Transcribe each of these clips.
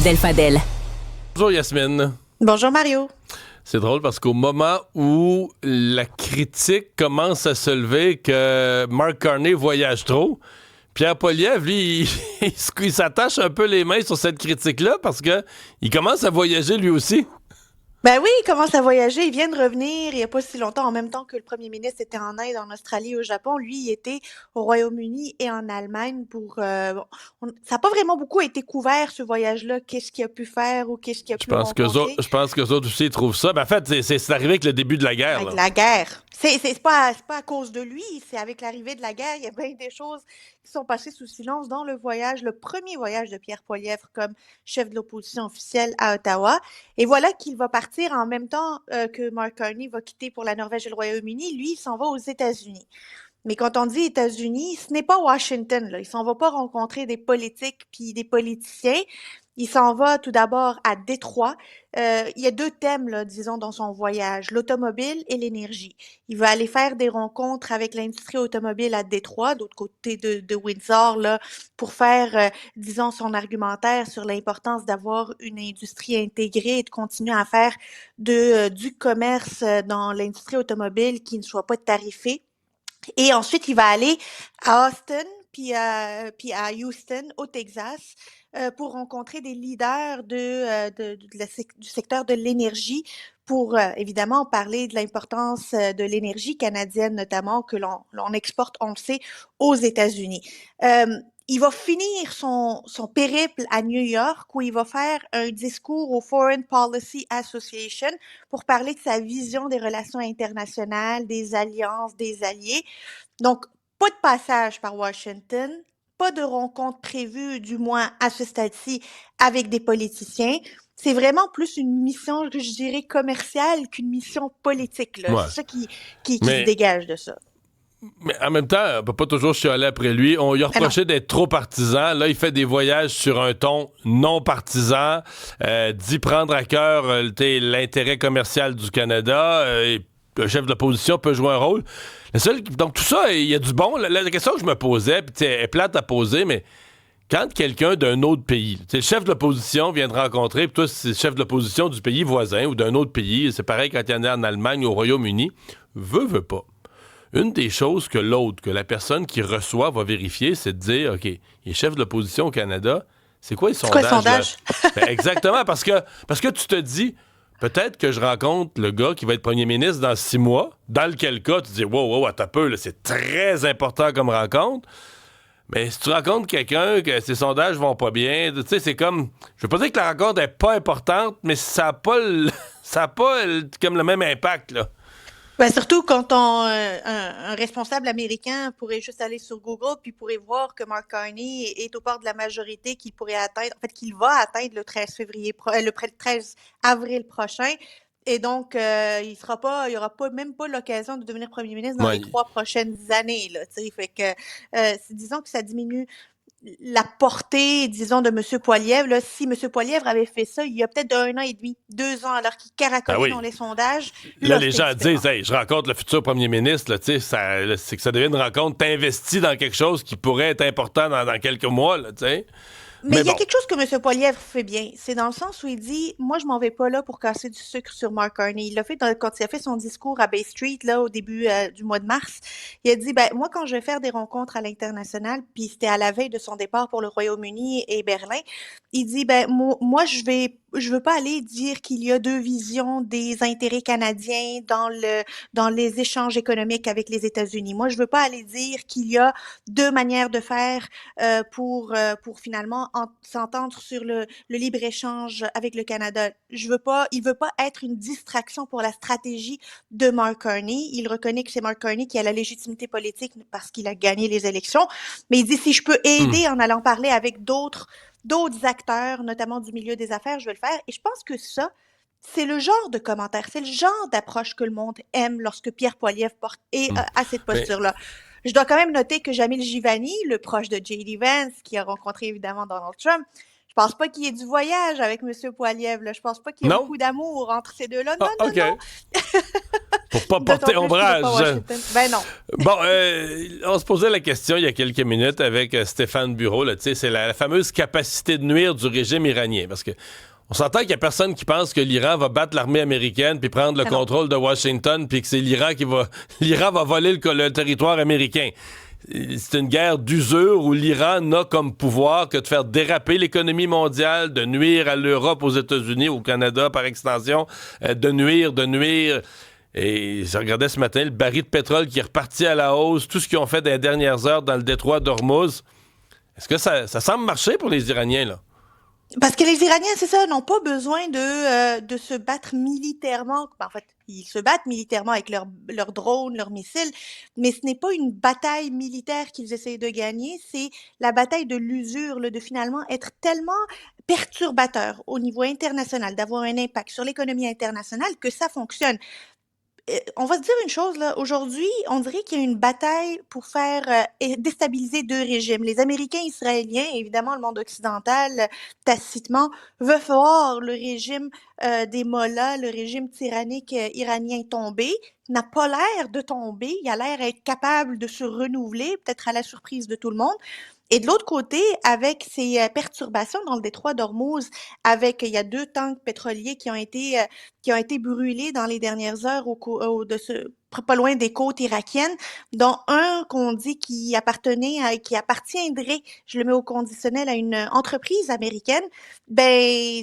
Delfadel. Bonjour Yasmine. Bonjour Mario. C'est drôle parce qu'au moment où la critique commence à se lever que Mark Carney voyage trop, Pierre Poilievre, lui, il s'attache un peu les mains sur cette critique-là parce que il commence à voyager lui aussi. Ben oui, il commence à voyager. Il vient de revenir il n'y a pas si longtemps, en même temps que le premier ministre était en Inde, en Australie, au Japon. Lui, il était au Royaume-Uni et en Allemagne pour... ça n'a pas vraiment beaucoup été couvert, ce voyage-là. Qu'est-ce qu'il a pu faire ou qu'est-ce qu'il a pu rencontrer. Je pense que autres aussi ils trouvent ça. Ben, en fait, c'est arrivé avec le début de la guerre. Avec Là. la guerre. C'est pas à cause de lui, c'est avec l'arrivée de la guerre. Il y a bien des choses qui sont passées sous silence dans le voyage, le premier voyage de Pierre Poilievre comme chef de l'opposition officielle à Ottawa. Et voilà qu'il va partir en même temps que Mark Carney va quitter pour la Norvège et le Royaume-Uni. Lui, il s'en va aux États-Unis. Mais quand on dit États-Unis, ce n'est pas Washington, là. Il s'en va pas rencontrer des politiques puis des politiciens. Il s'en va tout d'abord à Détroit. Il y a deux thèmes, là, disons, dans son voyage, l'automobile et l'énergie. Il va aller faire des rencontres avec l'industrie automobile à Détroit, d'autre côté de Windsor, là, pour faire, disons, son argumentaire sur l'importance d'avoir une industrie intégrée et de continuer à faire du commerce dans l'industrie automobile qui ne soit pas tarifé. Et ensuite, il va aller à Austin, puis à Houston, au Texas, pour rencontrer des leaders du secteur de l'énergie, pour évidemment parler de l'importance de l'énergie canadienne, notamment, que l'on exporte, on le sait, aux États-Unis. Il va finir son périple à New York où il va faire un discours au Foreign Policy Association pour parler de sa vision des relations internationales, des alliances, des alliés. Donc, pas de passage par Washington, pas de rencontre prévue, du moins à ce stade-ci, avec des politiciens. C'est vraiment plus une mission, je dirais, commerciale qu'une mission politique, là. Ouais. C'est ça qui se dégage de ça. Mais en même temps, on peut pas toujours chialer après lui. On lui a reproché d'être trop partisan. Là, il fait des voyages sur un ton non partisan, dit prendre à cœur l'intérêt commercial du Canada. Le chef de l'opposition peut jouer un rôle. Donc tout ça, il y a du bon. La question que je me posais, puis elle est plate à poser, mais quand quelqu'un d'un autre pays, le chef de l'opposition vient de rencontrer, puis toi, c'est le chef de l'opposition du pays voisin ou d'un autre pays, c'est pareil quand il y en a en Allemagne ou au Royaume-Uni, veut pas. Une des choses que la personne qui reçoit va vérifier, c'est de dire, OK, il est chef de l'opposition au Canada, c'est quoi les sondages? C'est quoi le sondage? Ben, exactement, parce que tu te dis, peut-être que je rencontre le gars qui va être premier ministre dans 6 mois, dans lequel cas, tu te dis, wow, attends un peu, là, c'est très important comme rencontre. Mais si tu rencontres quelqu'un que ses sondages vont pas bien, tu sais, c'est comme, je veux pas dire que la rencontre est pas importante, mais ça a pas comme le même impact, là. Ben surtout quand un responsable américain pourrait juste aller sur Google puis pourrait voir que Mark Carney est au bord de la majorité qu'il pourrait atteindre, en fait qu'il va atteindre le 13 avril prochain. Et donc, il y aura même pas l'occasion de devenir premier ministre dans les 3 prochaines années, là, tu sais. Fait que, disons que ça diminue la portée, disons, de M. Poilievre. Là, si M. Poilievre avait fait ça il y a peut-être 1 an et demi, 2 ans, alors qu'il caracolait dans les sondages. Là, les gens disent, hey, je rencontre le futur premier ministre, là, c'est que ça devient une rencontre, t'investis dans quelque chose qui pourrait être important dans quelques mois, là, tu sais. Mais il y a quelque chose que M. Poilievre fait bien. C'est dans le sens où il dit, moi, je m'en vais pas là pour casser du sucre sur Mark Carney. Il l'a fait quand il a fait son discours à Bay Street, là, au début du mois de mars. Il a dit, ben, moi, quand je vais faire des rencontres à l'international, puis c'était à la veille de son départ pour le Royaume-Uni et Berlin, il dit, ben, moi, je veux pas aller dire qu'il y a 2 visions des intérêts canadiens dans les échanges économiques avec les États-Unis. Moi, je veux pas aller dire qu'il y a 2 manières de faire pour finalement s'entendre sur le libre-échange avec le Canada. Il veut pas être une distraction pour la stratégie de Mark Carney. Il reconnaît que c'est Mark Carney qui a la légitimité politique parce qu'il a gagné les élections. Mais il dit, si je peux aider en allant parler avec d'autres acteurs, notamment du milieu des affaires, je vais le faire. Et je pense que ça, c'est le genre de commentaire, c'est le genre d'approche que le monde aime lorsque Pierre Poilievre à cette posture-là. Je dois quand même noter que Jamil Jivani, le proche de J.D. Vance, qui a rencontré évidemment Donald Trump, je pense pas qu'il y ait du voyage avec M. Poilievre. Là. Je pense pas qu'il y ait beaucoup d'amour entre ces deux-là. Non. Pour pas porter ombrage. Ben non. Bon, on se posait la question il y a quelques minutes avec Stéphane Bureau, là, c'est la fameuse capacité de nuire du régime iranien. Parce que on s'entend qu'il y a personne qui pense que l'Iran va battre l'armée américaine puis prendre le contrôle de Washington puis que c'est l'Iran l'Iran va voler le territoire américain. C'est une guerre d'usure où l'Iran n'a comme pouvoir que de faire déraper l'économie mondiale, de nuire à l'Europe, aux États-Unis, au Canada par extension, de nuire. Et je regardais ce matin le baril de pétrole qui est reparti à la hausse, tout ce qu'ils ont fait dans les dernières heures dans le détroit d'Ormuz. Est-ce que ça semble marcher pour les Iraniens, là? Parce que les Iraniens, c'est ça, n'ont pas besoin de se battre militairement. En fait, ils se battent militairement avec leurs drones, leurs missiles, mais ce n'est pas une bataille militaire qu'ils essayent de gagner, c'est la bataille de l'usure, là, de finalement être tellement perturbateur au niveau international, d'avoir un impact sur l'économie internationale que ça fonctionne. On va se dire une chose, là. Aujourd'hui, on dirait qu'il y a une bataille pour faire déstabiliser deux régimes. Les Américains israéliens, et évidemment le monde occidental, tacitement, veut voir le régime des mollahs, le régime tyrannique iranien tomber. Il n'a pas l'air de tomber. Il a l'air d'être capable de se renouveler, peut-être à la surprise de tout le monde. Et de l'autre côté, avec ces perturbations dans le détroit d'Ormuz, il y a 2 tanks pétroliers qui ont été brûlés dans les dernières heures pas loin des côtes irakiennes, dont un qu'on dit qui appartiendrait, je le mets au conditionnel, à une entreprise américaine. Ben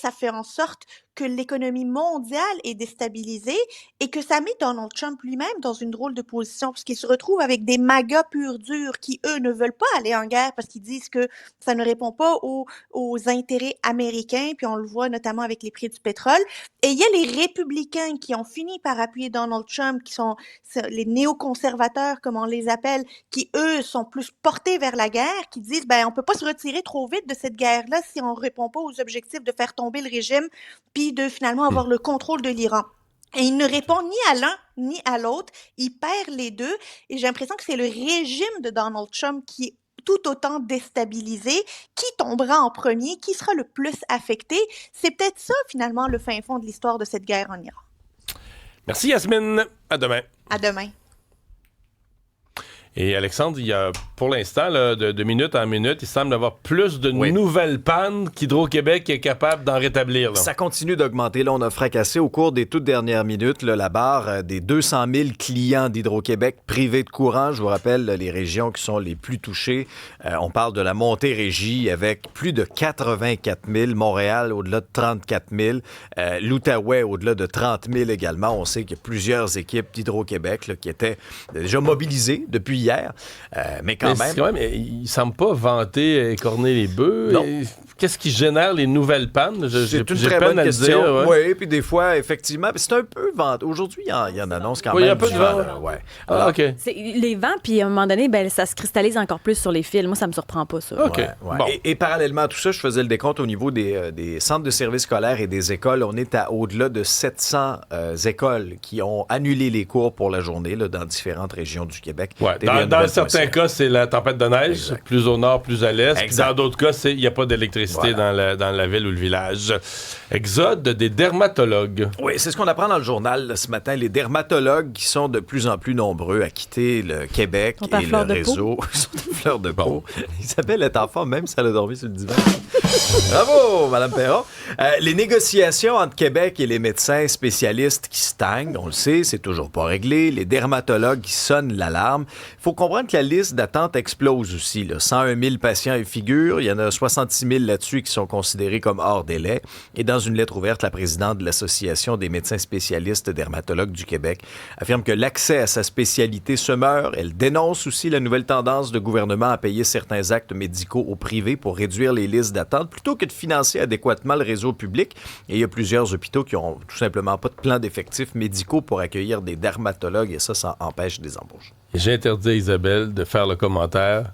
ça fait en sorte que l'économie mondiale est déstabilisée et que ça met Donald Trump lui-même dans une drôle de position parce qu'il se retrouve avec des MAGA purs durs qui, eux, ne veulent pas aller en guerre parce qu'ils disent que ça ne répond pas aux intérêts américains, puis on le voit notamment avec les prix du pétrole. Et il y a les républicains qui ont fini par appuyer Donald Trump, qui sont les néoconservateurs, comme on les appelle, qui, eux, sont plus portés vers la guerre, qui disent, ben, on peut pas se retirer trop vite de cette guerre-là si on répond pas aux objectifs de faire tomber le régime, puis de finalement avoir le contrôle de l'Iran. Et il ne répond ni à l'un ni à l'autre, il perd les deux, et j'ai l'impression que c'est le régime de Donald Trump qui est tout autant déstabilisé, qui tombera en premier, qui sera le plus affecté. C'est peut-être ça, finalement, le fin fond de l'histoire de cette guerre en Iran. Merci, Yasmine. À demain. À demain. Et Alexandre, il y a pour l'instant, là, de minute en minute, il semble y avoir plus de nouvelles pannes qu'Hydro-Québec est capable d'en rétablir. Là. Ça continue d'augmenter. Là, on a fracassé au cours des toutes dernières minutes là, la barre des 200 000 clients d'Hydro-Québec privés de courant. Je vous rappelle les régions qui sont les plus touchées. On parle de la Montérégie avec plus de 84 000. Montréal, au-delà de 34 000. L'Outaouais, au-delà de 30 000 également. On sait qu'il y a plusieurs équipes d'Hydro-Québec là, qui étaient déjà mobilisées depuis hier. Mais quand même, il semble pas vanter et corner les bœufs. Qu'est-ce qui génère les nouvelles pannes? C'est une très bonne question. Oui, puis des fois, effectivement, c'est un peu vent. Aujourd'hui, il y en annonce quand même. Il y a un peu de vent. Alors, OK. C'est les vents, puis à un moment donné, ça se cristallise encore plus sur les fils. Moi, ça me surprend pas, ça. OK. Bon. Et parallèlement à tout ça, je faisais le décompte au niveau des centres de services scolaires et des écoles. On est à au-delà de 700 écoles qui ont annulé les cours pour la journée là, dans différentes régions du Québec. Ouais. Dans certains cas, c'est la tempête de neige, exact. Plus au nord, plus à l'est. Puis dans d'autres cas, il n'y a pas d'électricité dans la ville ou le village. Exode des dermatologues. Oui, c'est ce qu'on apprend dans le journal là, ce matin. Les dermatologues qui sont de plus en plus nombreux à quitter le Québec et le réseau. Ils sont à fleur de peau. Isabelle est en forme, même si elle a dormi sur le divan. Bravo, Mme Perron. Les négociations entre Québec et les médecins spécialistes qui stagnent, on le sait, c'est toujours pas réglé. Les dermatologues qui sonnent l'alarme. Il faut comprendre que la liste d'attente explose aussi. Là. 101 000 patients y figurent. Il y en a 66 000 là-dessus qui sont considérés comme hors délai. Et dans une lettre ouverte, la présidente de l'Association des médecins spécialistes dermatologues du Québec affirme que l'accès à sa spécialité se meurt. Elle dénonce aussi la nouvelle tendance du gouvernement à payer certains actes médicaux au privé pour réduire les listes d'attente plutôt que de financer adéquatement le réseau public. Et il y a plusieurs hôpitaux qui ont tout simplement pas de plan d'effectifs médicaux pour accueillir des dermatologues et ça empêche des embauches. Et j'ai interdit à Isabelle de faire le commentaire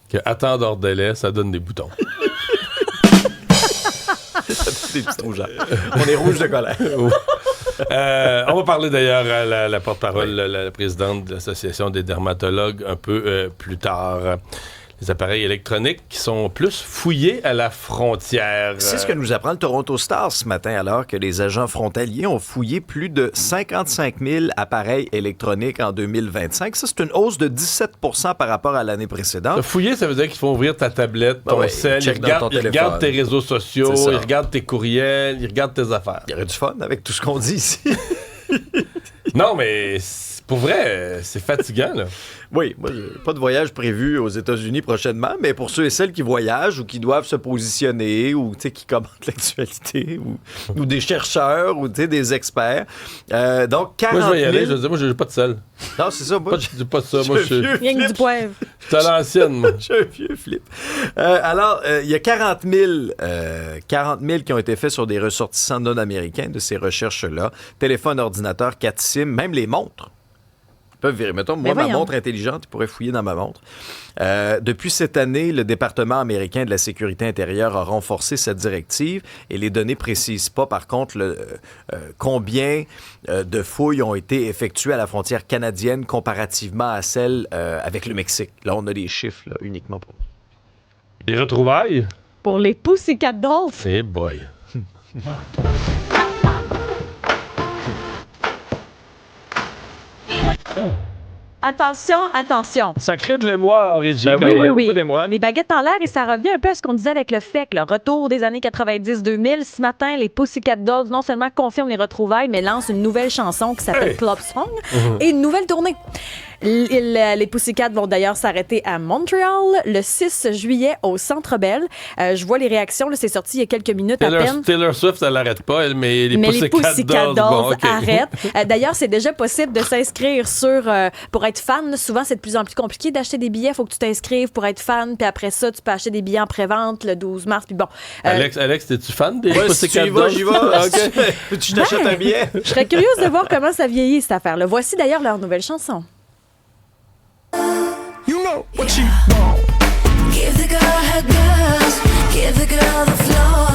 que attendre hors délai, ça donne des boutons. Des petits rouges. On est rouge de colère. On va parler d'ailleurs à la porte-parole, la présidente de l'Association des dermatologues, un peu plus tard. les appareils électroniques qui sont plus fouillés à la frontière. C'est ce que nous apprend le Toronto Star ce matin, alors que les agents frontaliers ont fouillé plus de 55 000 appareils électroniques en 2025. Ça, c'est une hausse de 17 par rapport à l'année précédente. Fouiller, ça veut dire qu'il faut ouvrir ta tablette, ton cell, ils regardent tes réseaux sociaux, ils regardent tes courriels, ils regardent tes affaires. Il y aurait du fun avec tout ce qu'on dit ici. Non, mais pour vrai, c'est fatigant, là. Oui, moi, pas de voyage prévu aux États-Unis prochainement, mais pour ceux et celles qui voyagent ou qui doivent se positionner ou qui commentent l'actualité ou des chercheurs ou des experts. Donc, 40 000... Moi, je vais y aller. Je veux dire, moi, j'ai pas de sel. Non, c'est ça. Moi, je dis pas ça. Moi, je suis... Rien que du poivre. Je suis à l'ancienne, moi. Je suis un vieux flip. Alors, il y a 40 000 qui ont été faits sur des ressortissants non-américains de ces recherches-là. Téléphone, ordinateur, 4 SIM, même les montres. Peuvent vérifier. Mettons, moi, ma montre intelligente, ils pourraient fouiller dans ma montre. Depuis cette année, le département américain de la sécurité intérieure a renforcé cette directive et les données ne précisent pas, par contre, combien de fouilles ont été effectuées à la frontière canadienne comparativement à celles avec le Mexique. Là, on a des chiffres là, uniquement pour... Des retrouvailles? Pour les Pussycat Dolls. Eh boy. Attention, attention. Sacré de mémoire, Régie. Oui. Les baguettes en l'air, et ça revient un peu à ce qu'on disait avec le FEC, le retour des années 90-2000. Ce matin, les Pussycat Dolls non seulement confirment les retrouvailles, mais lancent une nouvelle chanson qui s'appelle Club Song et une nouvelle tournée. Les Pussycat vont d'ailleurs s'arrêter à Montréal le 6 juillet au Centre Bell. Je vois les réactions, là, c'est sorti il y a quelques minutes à peine. Taylor Swift, elle n'arrête pas, mais les Pussycat Dolls bon, okay. Arrêtent. D'ailleurs, c'est déjà possible de s'inscrire pour être fan. Souvent, c'est de plus en plus compliqué d'acheter des billets. Il faut que tu t'inscrives pour être fan. Puis après ça, tu peux acheter des billets en pré-vente le 12 mars. Puis bon. Alex, es-tu fan des Pussycat si Dolls? J'y vais. Okay. Tu t'achètes un billet? Je serais curieuse de voir comment ça vieillit, cette affaire-là. Voici d'ailleurs leur nouvelle chanson. You know what you want. Give the girl her girls, give the girl the floor,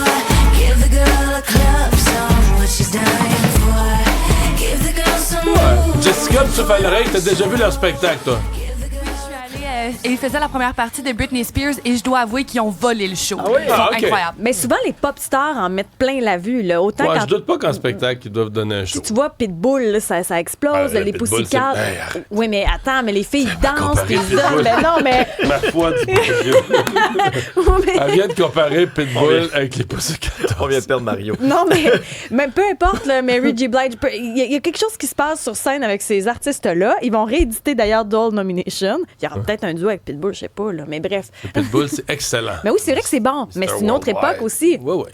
give the girl a club song, what she's dying for. Give the girl some moves. Jessica, tu fais l'oreille, t'as déjà vu leur spectacle, toi? Et ils faisaient la première partie de Britney Spears et je dois avouer qu'ils ont volé le show. Ah oui? Ils sont incroyables. Mais souvent, les pop stars en mettent plein la vue. Là. Autant je doute pas qu'en spectacle, ils doivent donner un show. Si tu vois Pitbull, là, ça explose. Les Pussycat. Oui, mais attends, mais les filles dansent, puis ils donnent. Mais non, mais. Ma foi du Elle vient de comparer Pitbull avec les Pussycat. On vient de perdre Mario. Non, mais peu importe, là, Mary J. Blige, il y a quelque chose qui se passe sur scène avec ces artistes-là. Ils vont rééditer d'ailleurs Doll Nomination. Il y aura peut-être un duo avec Pitbull, je sais pas, là, mais bref. Le Pitbull, c'est excellent. Mais oui, c'est vrai que c'est bon, mais c'est une autre époque aussi. Oui.